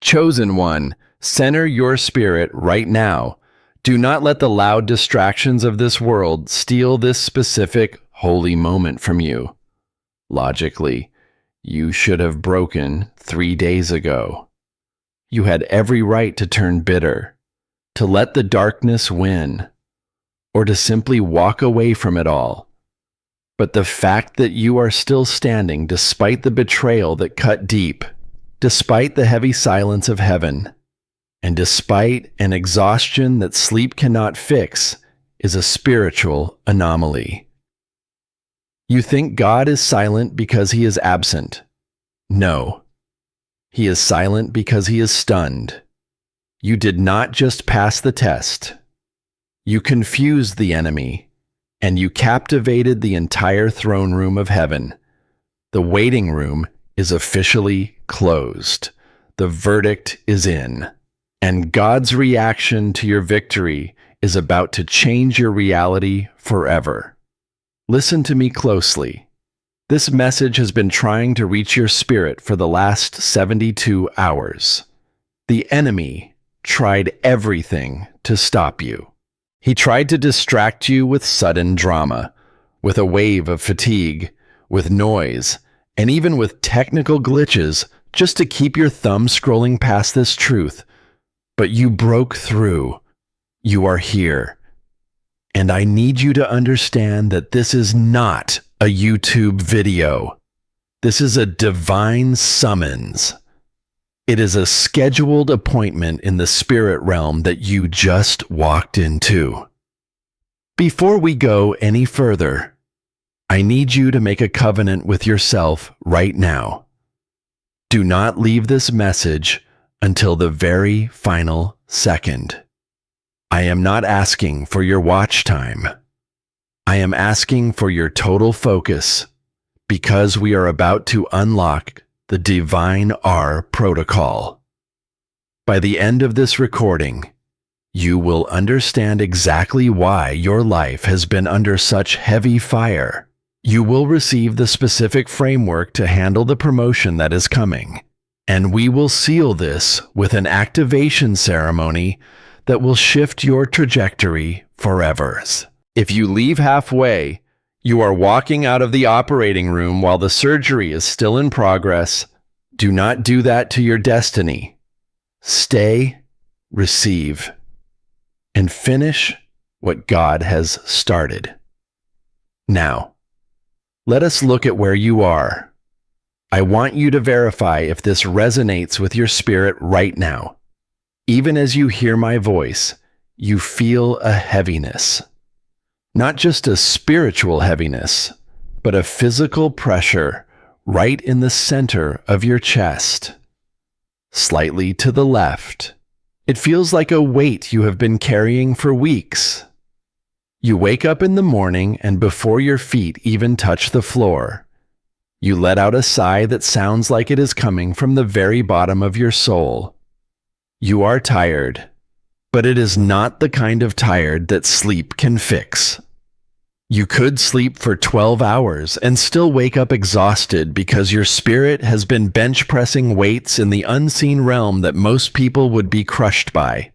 Chosen one, center your spirit right now. Do not let the loud distractions of this world steal this specific holy moment from you. Logically, you should have broken 3 days ago. You had every right to turn bitter, to let the darkness win, or to simply walk away from it all. But the fact that you are still standing despite the betrayal that cut deep, despite the heavy silence of heaven, and despite an exhaustion that sleep cannot fix, is a spiritual anomaly. You think God is silent because he is absent. No. He is silent because he is stunned. You did not just pass the test. You confused the enemy, and you captivated the entire throne room of heaven. The waiting room is officially closed. The verdict is in. And God's reaction to your victory is about to change your reality forever. Listen to me closely. This message has been trying to reach your spirit for the last 72 hours. The enemy tried everything to stop you. He tried to distract you with sudden drama, with a wave of fatigue, with noise, and even with technical glitches just to keep your thumb scrolling past this truth. But you broke through. You are here. And I need you to understand that this is not a YouTube video. This is a divine summons. It is a scheduled appointment in the spirit realm that you just walked into. Before we go any further, I need you to make a covenant with yourself right now. Do not leave this message until the very final second. I am not asking for your watch time. I am asking for your total focus, because we are about to unlock the Divine R protocol. By the end of this recording, you will understand exactly why your life has been under such heavy fire. You will receive the specific framework to handle the promotion that is coming. And we will seal this with an activation ceremony that will shift your trajectory forever. If you leave halfway, you are walking out of the operating room while the surgery is still in progress. Do not do that to your destiny. Stay, receive, and finish what God has started. Now, let us look at where you are. I want you to verify if this resonates with your spirit right now. Even as you hear my voice, you feel a heaviness. Not just a spiritual heaviness, but a physical pressure right in the center of your chest. Slightly to the left. It feels like a weight you have been carrying for weeks. You wake up in the morning and before your feet even touch the floor, you let out a sigh that sounds like it is coming from the very bottom of your soul. You are tired, but it is not the kind of tired that sleep can fix. You could sleep for 12 hours and still wake up exhausted because your spirit has been bench pressing weights in the unseen realm that most people would be crushed by.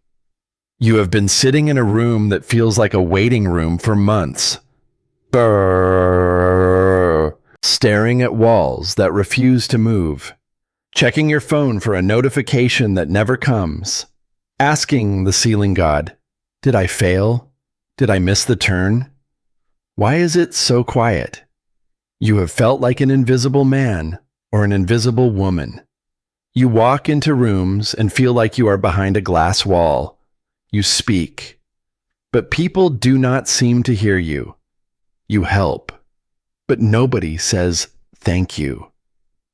You have been sitting in a room that feels like a waiting room for months. Staring at walls that refuse to move, checking your phone for a notification that never comes, asking the ceiling god, did I fail? Did I miss the turn? Why is it so quiet? You have felt like an invisible man or an invisible woman. You walk into rooms and feel like you are behind a glass wall. You speak, but people do not seem to hear you. You help. But nobody says thank you.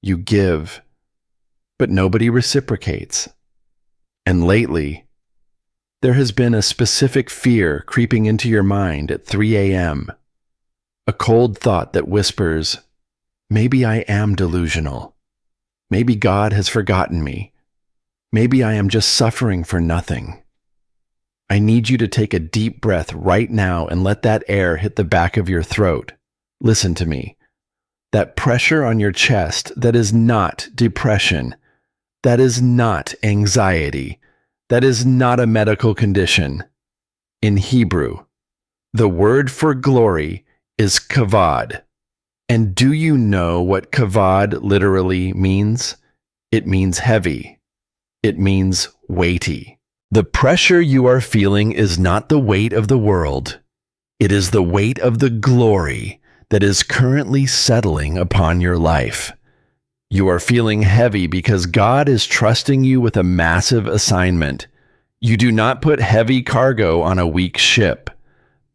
You give, but nobody reciprocates. And lately, there has been a specific fear creeping into your mind at 3 a.m. A cold thought that whispers, maybe I am delusional. Maybe God has forgotten me. Maybe I am just suffering for nothing. I need you to take a deep breath right now and let that air hit the back of your throat. Listen to me. That pressure on your chest, that is not depression. That is not anxiety. That is not a medical condition. In Hebrew, the word for glory is kavod. And do you know what kavod literally means? It means heavy. It means weighty. The pressure you are feeling is not the weight of the world. It is the weight of the glory that is currently settling upon your life. You are feeling heavy because God is trusting you with a massive assignment. You do not put heavy cargo on a weak ship.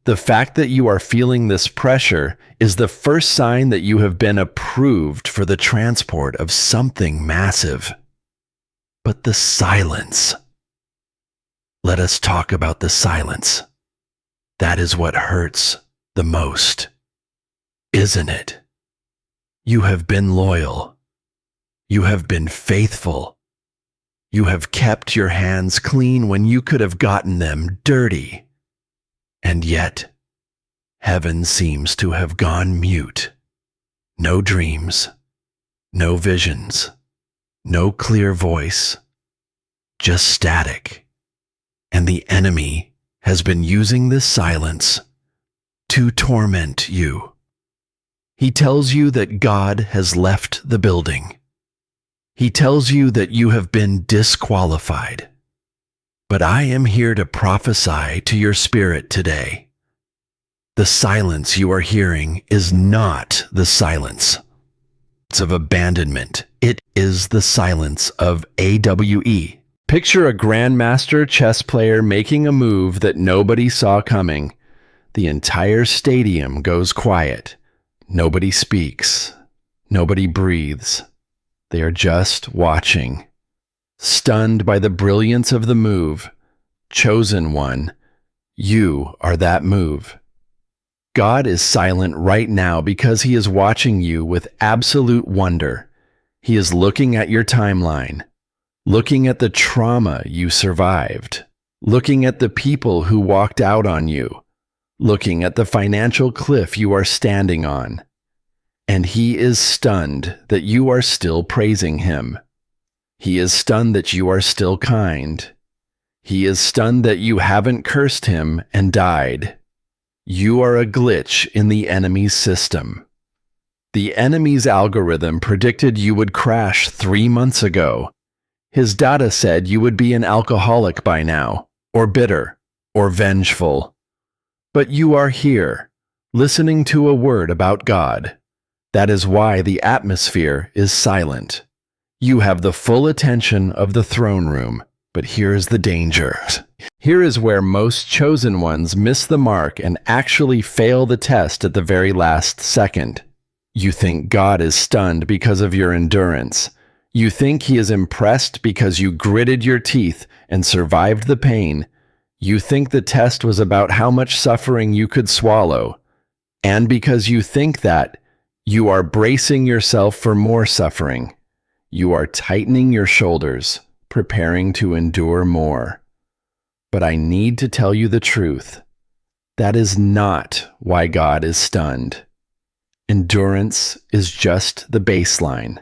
The fact that you are feeling this pressure is the first sign that you have been approved for the transport of something massive. But the silence. Let us talk about the silence. That is what hurts the most, isn't it? You have been loyal. You have been faithful. You have kept your hands clean when you could have gotten them dirty. And yet, heaven seems to have gone mute. No dreams, no visions, no clear voice, just static. And the enemy has been using this silence to torment you. He tells you that God has left the building. He tells you that you have been disqualified. But I am here to prophesy to your spirit today. The silence you are hearing is not the silence of abandonment. It is the silence of AWE. Picture a grandmaster chess player making a move that nobody saw coming. The entire stadium goes quiet. Nobody speaks. Nobody breathes. They are just watching. Stunned by the brilliance of the move. Chosen one. You are that move. God is silent right now because he is watching you with absolute wonder. He is looking at your timeline. Looking at the trauma you survived, looking at the people who walked out on you, looking at the financial cliff you are standing on. And he is stunned that you are still praising him. He is stunned that you are still kind. He is stunned that you haven't cursed him and died. You are a glitch in the enemy's system. The enemy's algorithm predicted you would crash 3 months ago. His data said you would be an alcoholic by now, or bitter, or vengeful. But you are here, listening to a word about God. That is why the atmosphere is silent. You have the full attention of the throne room, but here is the danger. Here is where most chosen ones miss the mark and actually fail the test at the very last second. You think God is stunned because of your endurance. You think he is impressed because you gritted your teeth and survived the pain. You think the test was about how much suffering you could swallow. And because you think that, you are bracing yourself for more suffering. You are tightening your shoulders, preparing to endure more. But I need to tell you the truth. That is not why God is stunned. Endurance is just the baseline.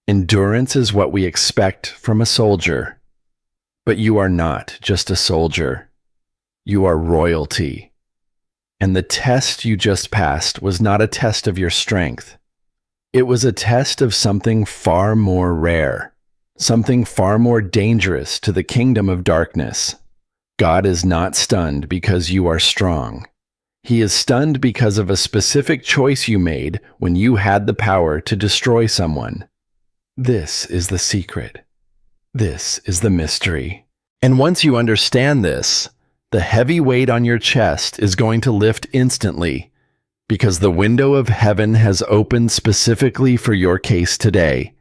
Endurance is what we expect from a soldier. But you are not just a soldier. You are royalty. And the test you just passed was not a test of your strength. It was a test of something far more rare, something far more dangerous to the kingdom of darkness. God is not stunned because you are strong. He is stunned because of a specific choice you made when you had the power to destroy someone. This is the secret. This is the mystery. And once you understand this, the heavy weight on your chest is going to lift instantly, because the window of heaven has opened specifically for your case today.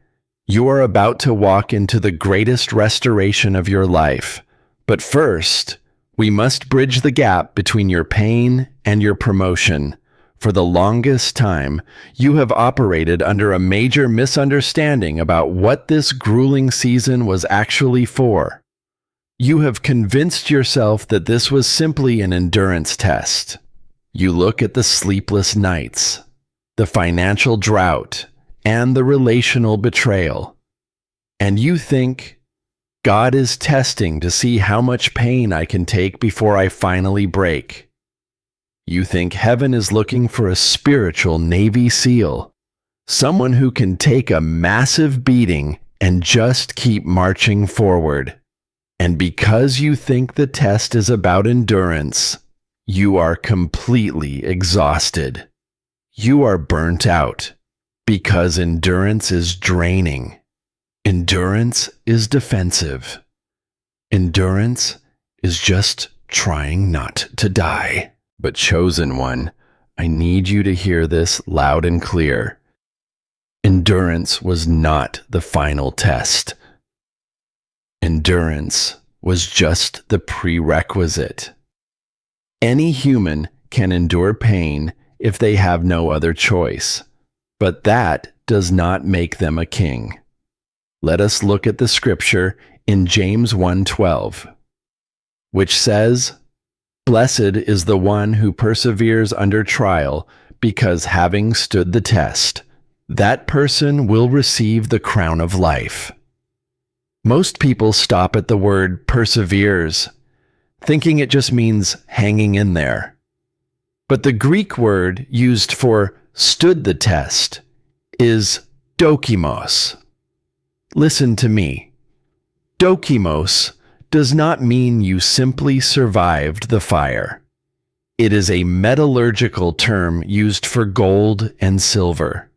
You are about to walk into the greatest restoration of your life. But first, we must bridge the gap between your pain and your promotion. For the longest time, you have operated under a major misunderstanding about what this grueling season was actually for. You have convinced yourself that this was simply an endurance test. You look at the sleepless nights, the financial drought, and the relational betrayal. And you think, God is testing to see how much pain I can take before I finally break. You think heaven is looking for a spiritual Navy SEAL, someone who can take a massive beating and just keep marching forward. And because you think the test is about endurance, you are completely exhausted. You are burnt out because endurance is draining. Endurance is defensive. Endurance is just trying not to die. But chosen one, I need you to hear this loud and clear. Endurance was not the final test. Endurance was just the prerequisite. Any human can endure pain if they have no other choice, but that does not make them a king. Let us look at the scripture in James 1:12, which says, "Blessed is the one who perseveres under trial, because having stood the test, that person will receive the crown of life." Most people stop at the word perseveres, thinking it just means hanging in there. But the Greek word used for stood the test is dokimos. Listen to me. Dokimos does not mean you simply survived the fire. It is a metallurgical term used for gold and silver.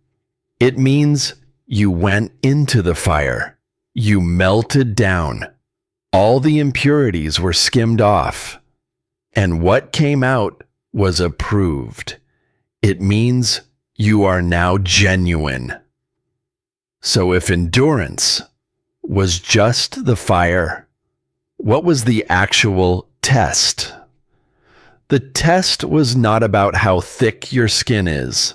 It means you went into the fire. You melted down. All the impurities were skimmed off. And what came out was approved. It means you are now genuine. So if endurance was just the fire, what was the actual test? The test was not about how thick your skin is.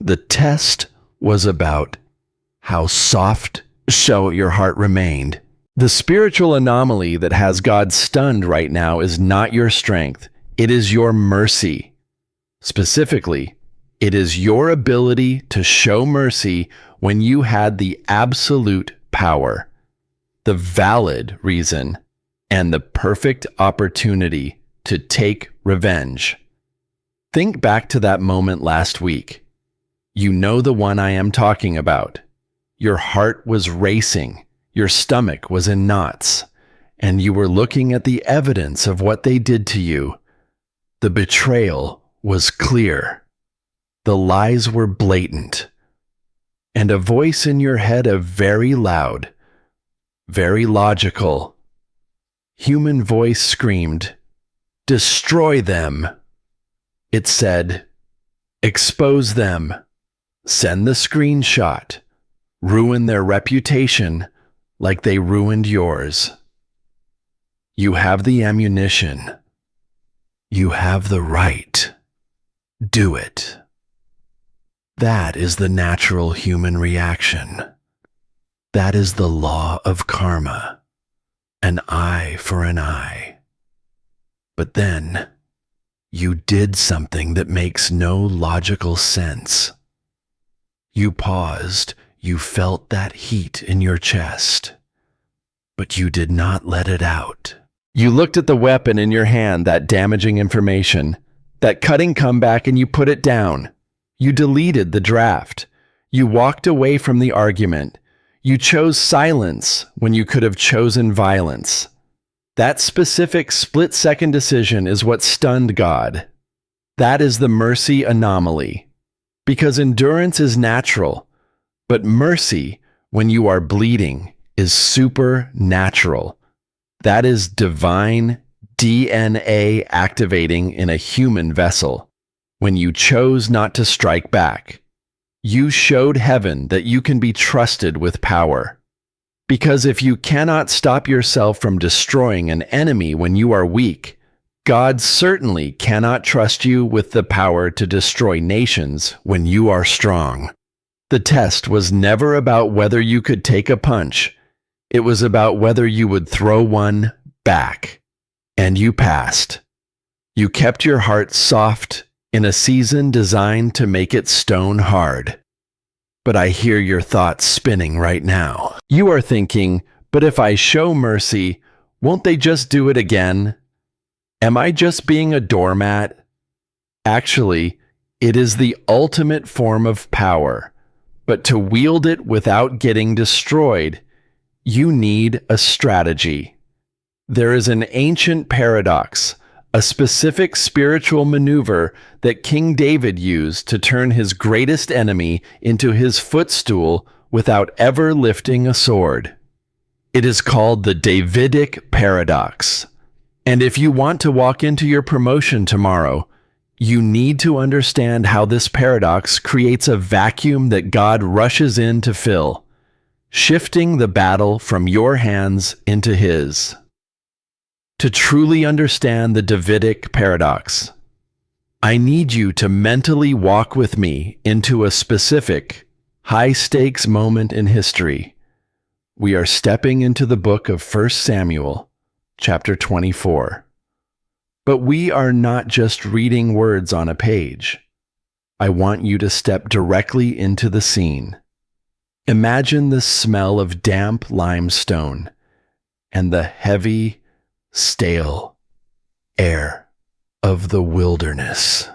The test was about how soft your heart remained. The spiritual anomaly that has God stunned right now is not your strength. It is your mercy. Specifically, it is your ability to show mercy when you had the absolute power, the valid reason, and the perfect opportunity to take revenge. Think back to that moment last week. You know the one I am talking about. Your heart was racing, your stomach was in knots, and you were looking at the evidence of what they did to you. The betrayal was clear. The lies were blatant. And a voice in your head, a very loud, very logical, human voice screamed, "Destroy them." It said, "Expose them. Send the screenshot. Ruin their reputation like they ruined yours. You have the ammunition. You have the right. Do it." That is the natural human reaction. That is the law of karma. An eye for an eye. But then, you did something that makes no logical sense. You paused. You felt that heat in your chest. But you did not let it out. You looked at the weapon in your hand, that damaging information, that cutting comeback, and you put it down. You deleted the draft. You walked away from the argument. You chose silence when you could have chosen violence. That specific split-second decision is what stunned God. That is the mercy anomaly. Because endurance is natural, but mercy, when you are bleeding, is supernatural. That is divine DNA activating in a human vessel. When you chose not to strike back, you showed heaven that you can be trusted with power. Because if you cannot stop yourself from destroying an enemy when you are weak, God certainly cannot trust you with the power to destroy nations when you are strong. The test was never about whether you could take a punch. It was about whether you would throw one back. And you passed. You kept your heart soft in a season designed to make it stone hard. But I hear your thoughts spinning right now. You are thinking, but if I show mercy, won't they just do it again? Am I just being a doormat? Actually, it is the ultimate form of power. But to wield it without getting destroyed, you need a strategy. There is an ancient paradox, a specific spiritual maneuver that King David used to turn his greatest enemy into his footstool without ever lifting a sword. It is called the Davidic paradox. And if you want to walk into your promotion tomorrow, you need to understand how this paradox creates a vacuum that God rushes in to fill, shifting the battle from your hands into His. To truly understand the Davidic paradox, I need you to mentally walk with me into a specific, high-stakes moment in history. We are stepping into the book of 1 Samuel, chapter 24. But we are not just reading words on a page. I want you to step directly into the scene. Imagine the smell of damp limestone and the heavy, stale air of the wilderness.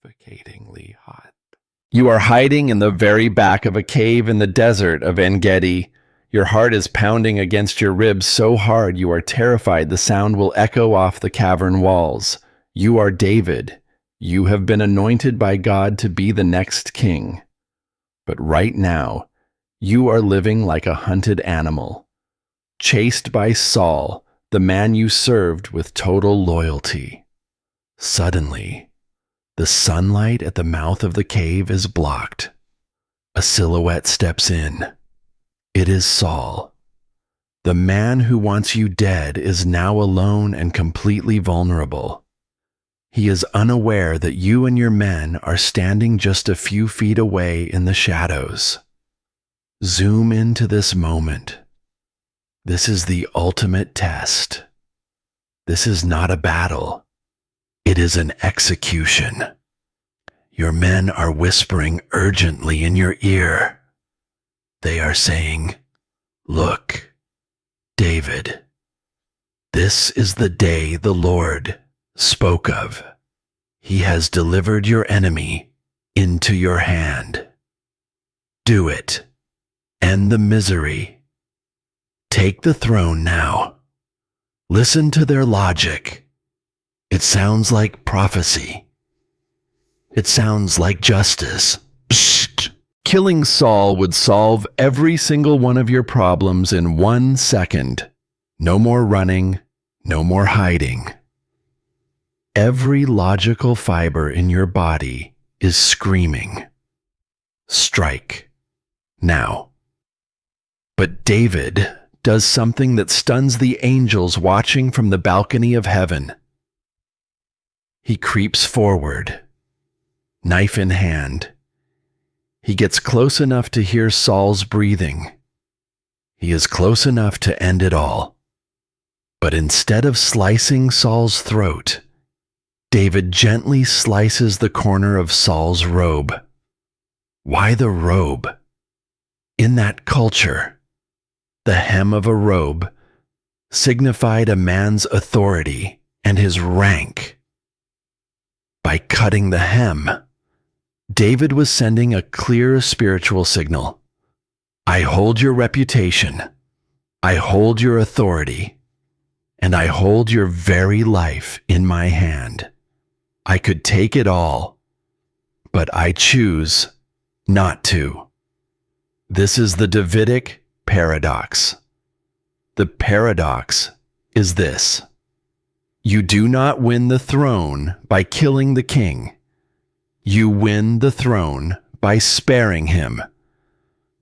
Suffocatingly hot. You are hiding in the very back of a cave in the desert of En-Gedi. Your heart is pounding against your ribs so hard you are terrified the sound will echo off the cavern walls. You are David. You have been anointed by God to be the next king. But right now, you are living like a hunted animal, chased by Saul, the man you served with total loyalty. Suddenly, the sunlight at the mouth of the cave is blocked. A silhouette steps in. It is Saul. The man who wants you dead is now alone and completely vulnerable. He is unaware that you and your men are standing just a few feet away in the shadows. Zoom into this moment. This is the ultimate test. This is not a battle. It is an execution. Your men are whispering urgently in your ear. They are saying, "Look, David, this is the day the Lord spoke of. He has delivered your enemy into your hand. Do it. End the misery. Take the throne now." Listen to their logic. It sounds like prophecy. It sounds like justice. Psst. Killing Saul would solve every single one of your problems in 1 second. No more running, no more hiding. Every logical fiber in your body is screaming, "Strike, now." But David does something that stuns the angels watching from the balcony of heaven. He creeps forward, knife in hand. He gets close enough to hear Saul's breathing. He is close enough to end it all. But instead of slicing Saul's throat, David gently slices the corner of Saul's robe. Why the robe? In that culture, the hem of a robe signified a man's authority and his rank. By cutting the hem, David was sending a clear spiritual signal. I hold your reputation, I hold your authority, and I hold your very life in my hand. I could take it all, but I choose not to. This is the Davidic paradox. The paradox is this. You do not win the throne by killing the king. You win the throne by sparing him.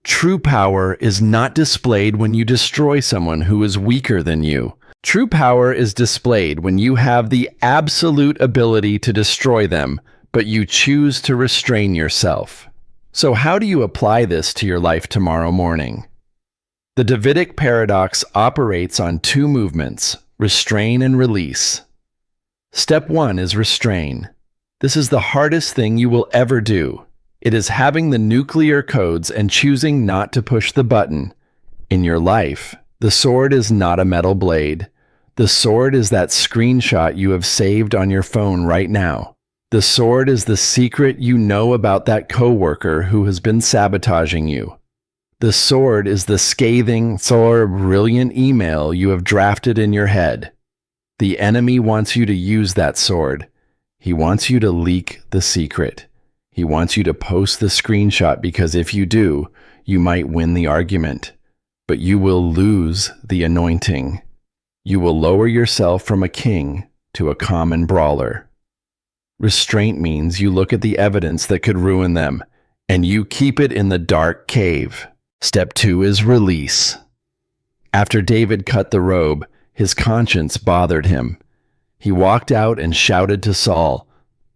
True power is not displayed when you destroy someone who is weaker than you. True power is displayed when you have the absolute ability to destroy them, but you choose to restrain yourself. So how do you apply this to your life tomorrow morning? The Davidic paradox operates on 2 movements, restrain and release. Step 1 is restrain. This is the hardest thing you will ever do. It is having the nuclear codes and choosing not to push the button. In your life, the sword is not a metal blade. The sword is that screenshot you have saved on your phone right now. The sword is the secret you know about that coworker who has been sabotaging you. The sword is the scathing, brilliant email you have drafted in your head. The enemy wants you to use that sword. He wants you to leak the secret. He wants you to post the screenshot because if you do, you might win the argument. But you will lose the anointing. You will lower yourself from a king to a common brawler. Restraint means you look at the evidence that could ruin them, and you keep it in the dark cave. Step 2 is release. After David cut the robe, his conscience bothered him. He walked out and shouted to Saul,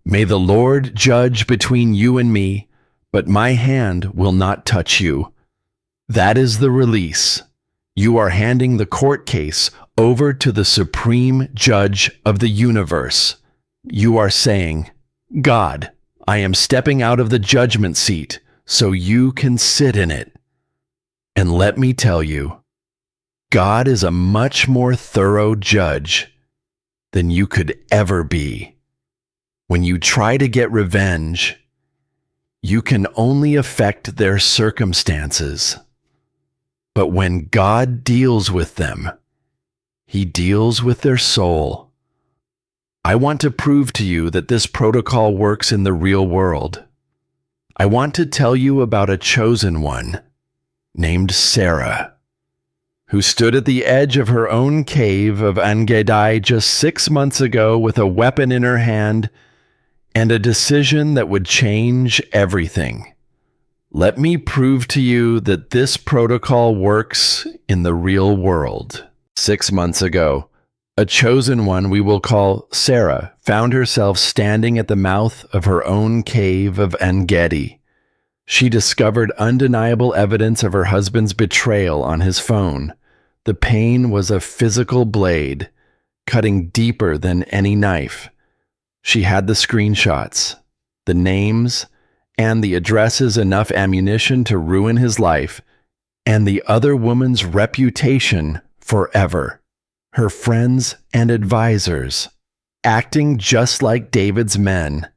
"May the Lord judge between you and me, but my hand will not touch you." That is the release. You are handing the court case over to the supreme judge of the universe. You are saying, "God, I am stepping out of the judgment seat so you can sit in it." And let me tell you, God is a much more thorough judge than you could ever be. When you try to get revenge, you can only affect their circumstances. But when God deals with them, He deals with their soul. I want to prove to you that this protocol works in the real world. I want to tell you about a chosen one named Sarah, who stood at the edge of her own cave of En-Gedi just 6 months ago with a weapon in her hand and a decision that would change everything. Let me prove to you that this protocol works in the real world. 6 months ago, a chosen one we will call Sarah found herself standing at the mouth of her own cave of En-Gedi. She discovered undeniable evidence of her husband's betrayal on his phone. The pain was a physical blade, cutting deeper than any knife. She had the screenshots, the names, and the addresses, enough ammunition to ruin his life, and the other woman's reputation forever. Her friends and advisors, acting just like David's men,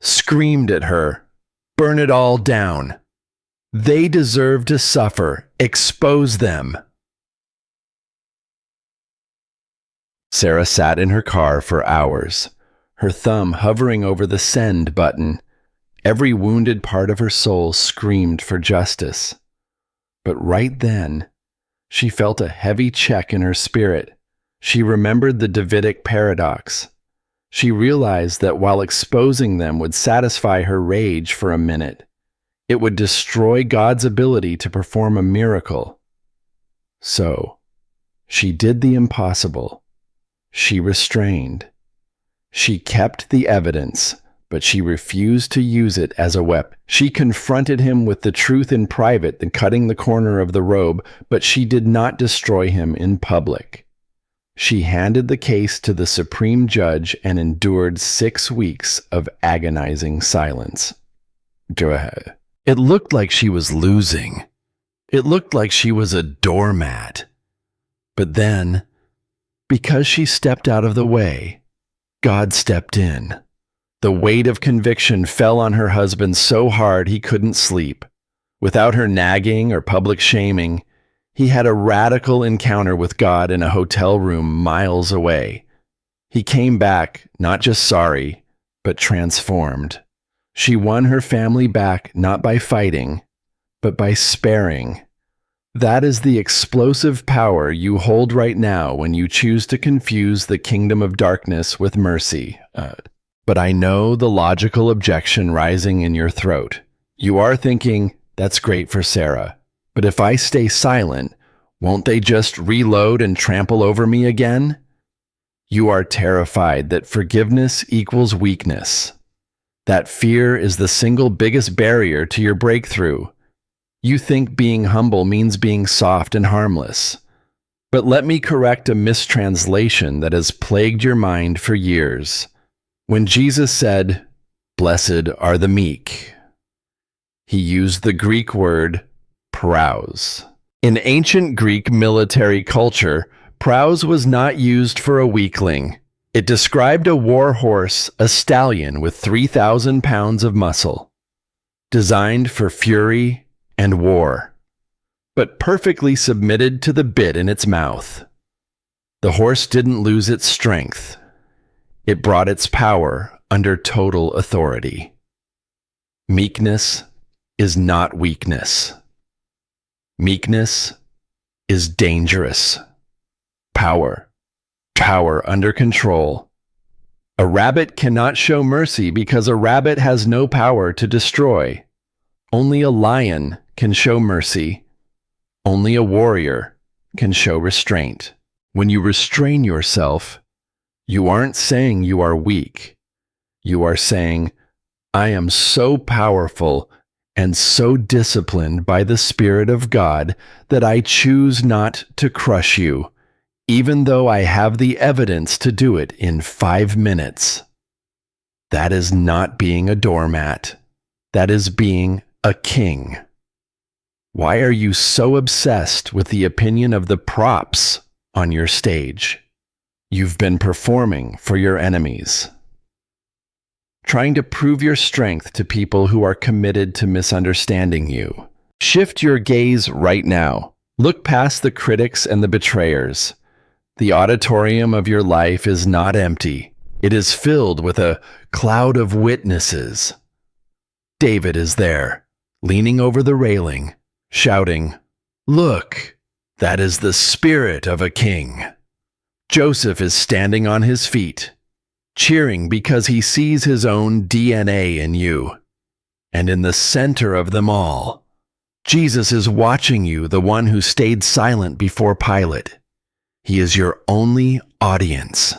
screamed at her, "Burn it all down. They deserve to suffer. Expose them." Sarah sat in her car for hours, her thumb hovering over the send button. Every wounded part of her soul screamed for justice. But right then, she felt a heavy check in her spirit. She remembered the Davidic paradox. She realized that while exposing them would satisfy her rage for a minute, it would destroy God's ability to perform a miracle. So, she did the impossible. She restrained. She kept the evidence, but she refused to use it as a weapon. She confronted him with the truth in private, then cutting the corner of the robe, but she did not destroy him in public. She handed the case to the supreme judge and endured 6 weeks of agonizing silence. Go ahead. It looked like she was losing. It looked like she was a doormat. But then, because she stepped out of the way, God stepped in. The weight of conviction fell on her husband so hard he couldn't sleep. Without her nagging or public shaming, he had a radical encounter with God in a hotel room miles away. He came back, not just sorry, but transformed. She won her family back not by fighting, but by sparing. That is the explosive power you hold right now when you choose to confuse the kingdom of darkness with mercy. But I know the logical objection rising in your throat. You are thinking, that's great for Sarah. But if I stay silent, won't they just reload and trample over me again? You are terrified that forgiveness equals weakness. That fear is the single biggest barrier to your breakthrough. You think being humble means being soft and harmless. But let me correct a mistranslation that has plagued your mind for years. When Jesus said, "Blessed are the meek," he used the Greek word praus. In ancient Greek military culture, praus was not used for a weakling. It described a war horse, a stallion with 3,000 pounds of muscle, designed for fury and war, but perfectly submitted to the bit in its mouth. The horse didn't lose its strength. It brought its power under total authority. Meekness is not weakness. Meekness is dangerous. Power under control. A rabbit cannot show mercy because a rabbit has no power to destroy. Only a lion can show mercy. Only a warrior can show restraint. When you restrain yourself, you aren't saying you are weak. You are saying, I am so powerful and so disciplined by the Spirit of God that I choose not to crush you, even though I have the evidence to do it in 5 minutes. That is not being a doormat. That is being a king. Why are you so obsessed with the opinion of the props on your stage? You've been performing for your enemies, trying to prove your strength to people who are committed to misunderstanding you. Shift your gaze right now. Look past the critics and the betrayers. The auditorium of your life is not empty. It is filled with a cloud of witnesses. David is there, leaning over the railing, shouting, "Look, that is the spirit of a king." Joseph is standing on his feet, cheering because he sees his own DNA in you. And in the center of them all, Jesus is watching you, the one who stayed silent before Pilate. He is your only audience.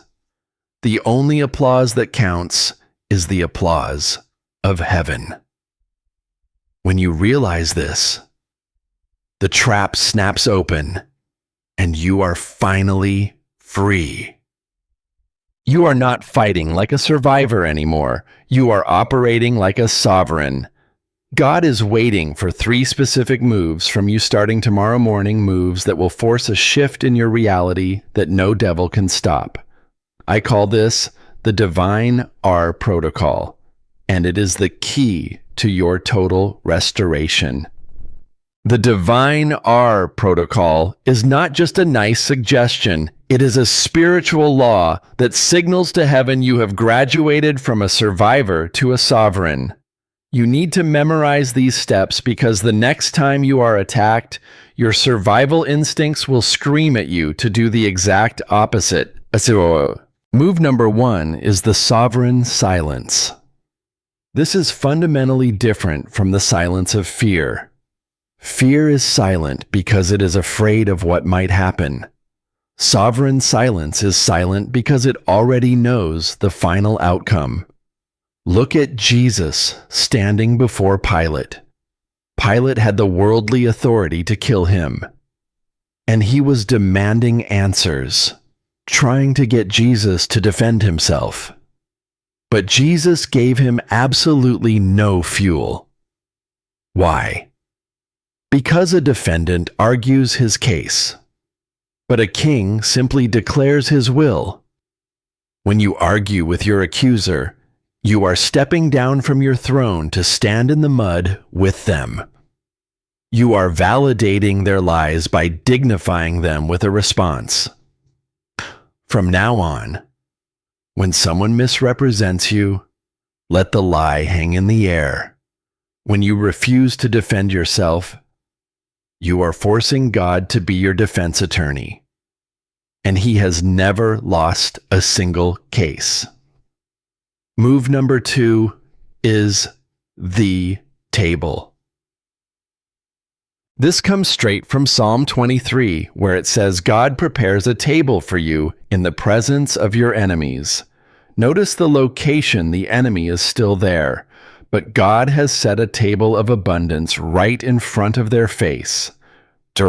The only applause that counts is the applause of heaven. When you realize this, the trap snaps open, and you are finally free. You are not fighting like a survivor anymore. You are operating like a sovereign. God is waiting for 3 specific moves from you starting tomorrow morning, moves that will force a shift in your reality that no devil can stop. I call this the Divine R Protocol, and it is the key to your total restoration. The Divine R Protocol is not just a nice suggestion. It is a spiritual law that signals to heaven you have graduated from a survivor to a sovereign. You need to memorize these steps because the next time you are attacked, your survival instincts will scream at you to do the exact opposite. Move number 1 is the sovereign silence. This is fundamentally different from the silence of fear. Fear is silent because it is afraid of what might happen. Sovereign silence is silent because it already knows the final outcome. Look at Jesus standing before Pilate. Pilate had the worldly authority to kill him, and he was demanding answers, trying to get Jesus to defend himself. But Jesus gave him absolutely no fuel. Why? Because a defendant argues his case, but a king simply declares his will. When you argue with your accuser, you are stepping down from your throne to stand in the mud with them. You are validating their lies by dignifying them with a response. From now on, when someone misrepresents you, let the lie hang in the air. When you refuse to defend yourself, you are forcing God to be your defense attorney, and he has never lost a single case. Move number 2 is the table. This comes straight from Psalm 23, where it says, God prepares a table for you in the presence of your enemies. Notice the location, the enemy is still there, but God has set a table of abundance right in front of their face. Here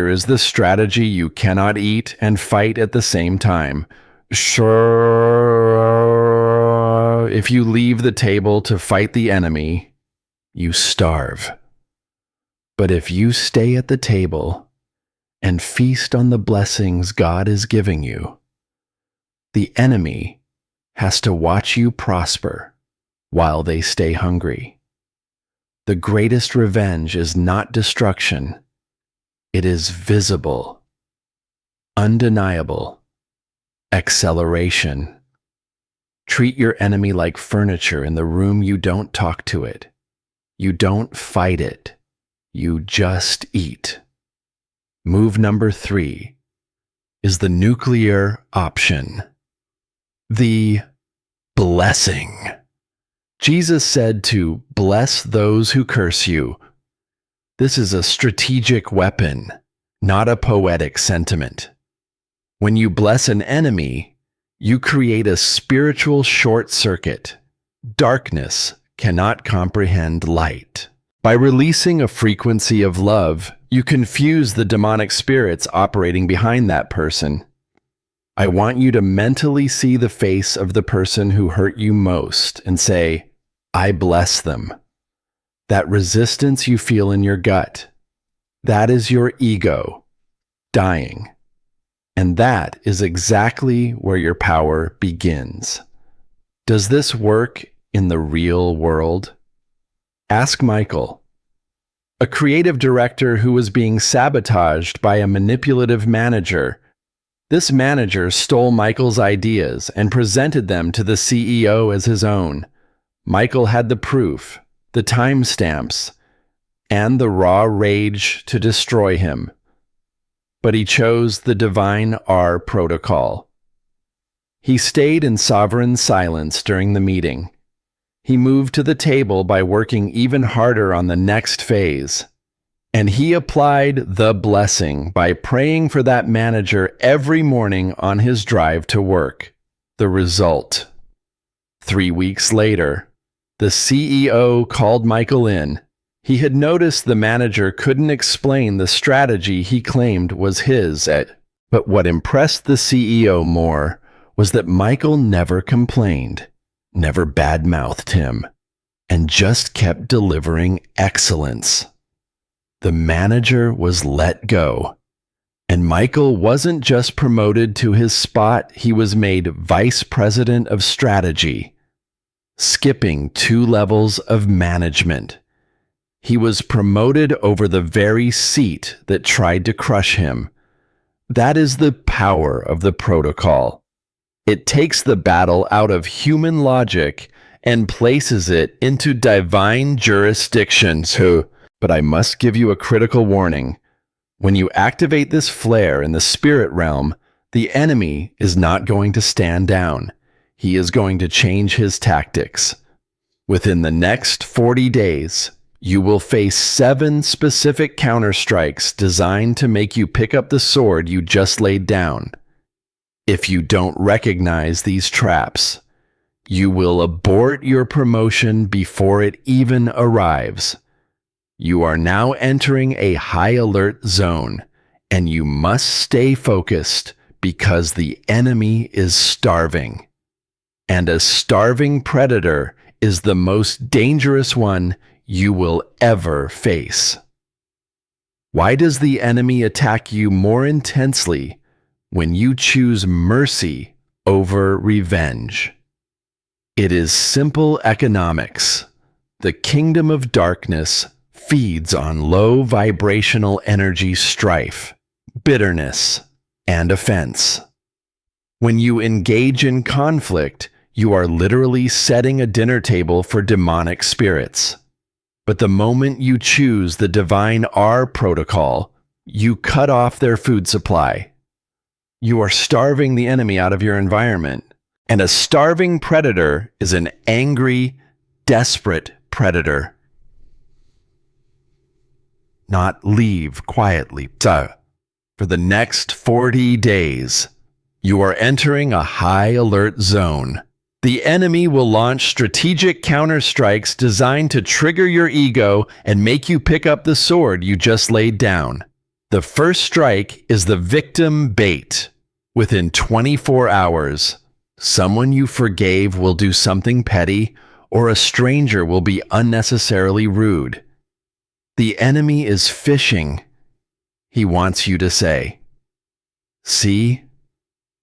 is the strategy you cannot eat and fight at the same time. If you leave the table to fight the enemy, you starve. But if you stay at the table and feast on the blessings God is giving you, the enemy has to watch you prosper while they stay hungry. The greatest revenge is not destruction. It is visible, undeniable acceleration. Treat your enemy like furniture in the room. You don't talk to it. You don't fight it. You just eat. Move number 3 is the nuclear option. The blessing. Jesus said to bless those who curse you. This is a strategic weapon, not a poetic sentiment. When you bless an enemy, you create a spiritual short circuit. Darkness cannot comprehend light. By releasing a frequency of love, you confuse the demonic spirits operating behind that person. I want you to mentally see the face of the person who hurt you most and say, I bless them. That resistance you feel in your gut, that is your ego dying. And that is exactly where your power begins. Does this work in the real world? Ask Michael, a creative director who was being sabotaged by a manipulative manager. This manager stole Michael's ideas and presented them to the CEO as his own. Michael had the proof, the timestamps, and the raw rage to destroy him. But he chose the divine R protocol. He stayed in sovereign silence during the meeting. He moved to the table by working even harder on the next phase. And he applied the blessing by praying for that manager every morning on his drive to work. The result: 3 weeks later, the CEO called Michael in. He had noticed the manager couldn't explain the strategy he claimed was his. But what impressed the CEO more was that Michael never complained, never badmouthed him, and just kept delivering excellence. The manager was let go, and Michael wasn't just promoted to his spot, he was made vice president of strategy, skipping 2 levels of management. He was promoted over the very seat that tried to crush him. That is the power of the protocol. It takes the battle out of human logic and places it into divine jurisdictions. But I must give you a critical warning. When you activate this flare in the spirit realm, the enemy is not going to stand down. He is going to change his tactics. Within the next 40 days, you will face 7 specific counterstrikes designed to make you pick up the sword you just laid down. If you don't recognize these traps, you will abort your promotion before it even arrives. You are now entering a high alert zone, and you must stay focused because the enemy is starving. And a starving predator is the most dangerous one you will ever face. Why does the enemy attack you more intensely when you choose mercy over revenge? It is simple economics. The kingdom of darkness feeds on low vibrational energy strife, bitterness, and offense. When you engage in conflict, you are literally setting a dinner table for demonic spirits. But the moment you choose the divine R protocol, you cut off their food supply. You are starving the enemy out of your environment. And a starving predator is an angry, desperate predator. Not leave quietly. For the next 40 days, you are entering a high alert zone. The enemy will launch strategic counterstrikes designed to trigger your ego and make you pick up the sword you just laid down. The first strike is the victim bait. Within 24 hours, someone you forgave will do something petty, or a stranger will be unnecessarily rude. The enemy is fishing. He wants you to say, "See,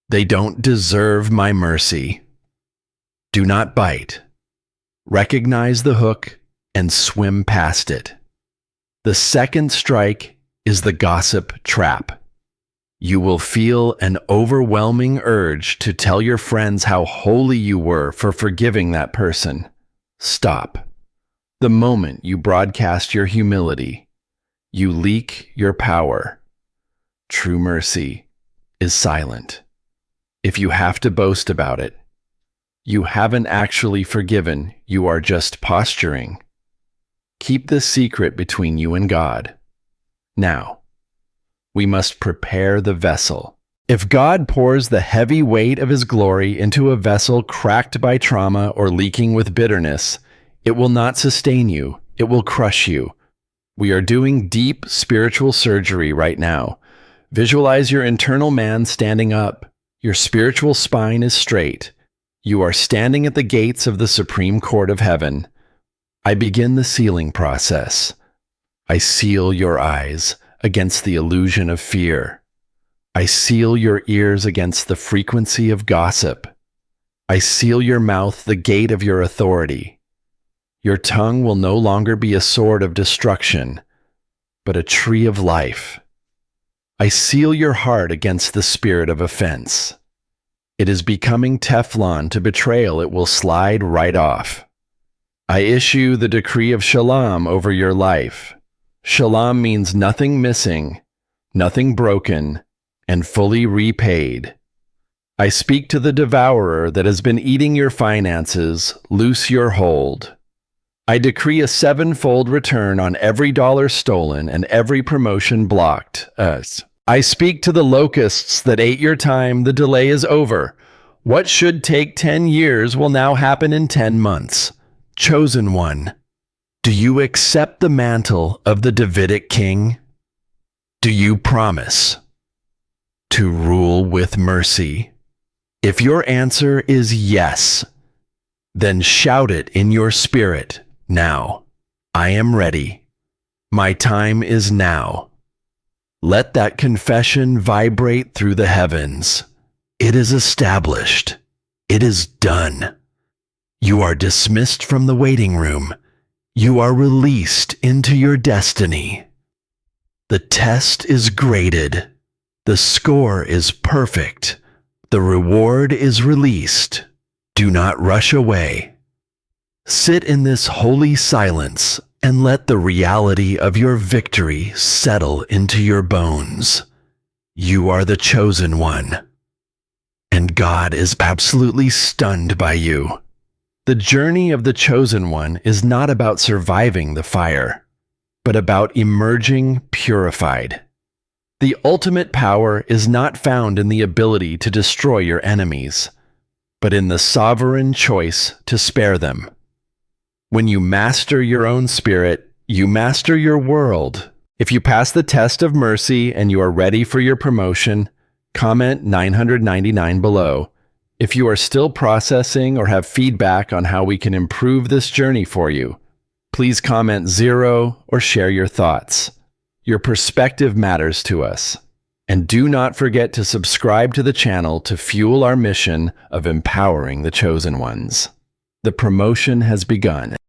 they don't deserve my mercy." Do not bite. Recognize the hook and swim past it. The second strike is the gossip trap. You will feel an overwhelming urge to tell your friends how holy you were for forgiving that person. Stop. The moment you broadcast your humility, you leak your power. True mercy is silent. If you have to boast about it, you haven't actually forgiven, you are just posturing. Keep this secret between you and God. Now, we must prepare the vessel. If God pours the heavy weight of His glory into a vessel cracked by trauma or leaking with bitterness, it will not sustain you, it will crush you. We are doing deep spiritual surgery right now. Visualize your internal man standing up. Your spiritual spine is straight. You are standing at the gates of the Supreme Court of Heaven. I begin the sealing process. I seal your eyes against the illusion of fear. I seal your ears against the frequency of gossip. I seal your mouth, the gate of your authority. Your tongue will no longer be a sword of destruction, but a tree of life. I seal your heart against the spirit of offense. It is becoming Teflon to betrayal, it will slide right off. I issue the decree of Shalom over your life. Shalom means nothing missing, nothing broken, and fully repaid. I speak to the devourer that has been eating your finances, loose your hold. I decree a 7-fold return on every dollar stolen and every promotion blocked. I speak to the locusts that ate your time, the delay is over. What should take 10 years will now happen in 10 months. Chosen one, do you accept the mantle of the Davidic king? Do you promise to rule with mercy? If your answer is yes, then shout it in your spirit now. I am ready. My time is now. Let that confession vibrate through the heavens. It is established. It is done. You are dismissed from the waiting room. You are released into your destiny. The test is graded. The score is perfect. The reward is released. Do not rush away. Sit in this holy silence and let the reality of your victory settle into your bones. You are the chosen one, and God is absolutely stunned by you. The journey of the chosen one is not about surviving the fire, but about emerging purified. The ultimate power is not found in the ability to destroy your enemies, but in the sovereign choice to spare them. When you master your own spirit, you master your world. If you pass the test of mercy and you are ready for your promotion, comment 999 below. If you are still processing or have feedback on how we can improve this journey for you, please comment 0 or share your thoughts. Your perspective matters to us. And do not forget to subscribe to the channel to fuel our mission of empowering the chosen ones. The promotion has begun.